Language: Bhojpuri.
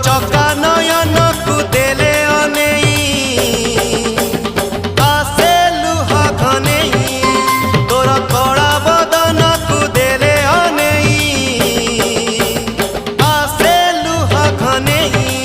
चका नयन को देले अनेई आसे लुहा घनेई तोर कड़ा बदन को देले अनेई आसे लुहा घनेई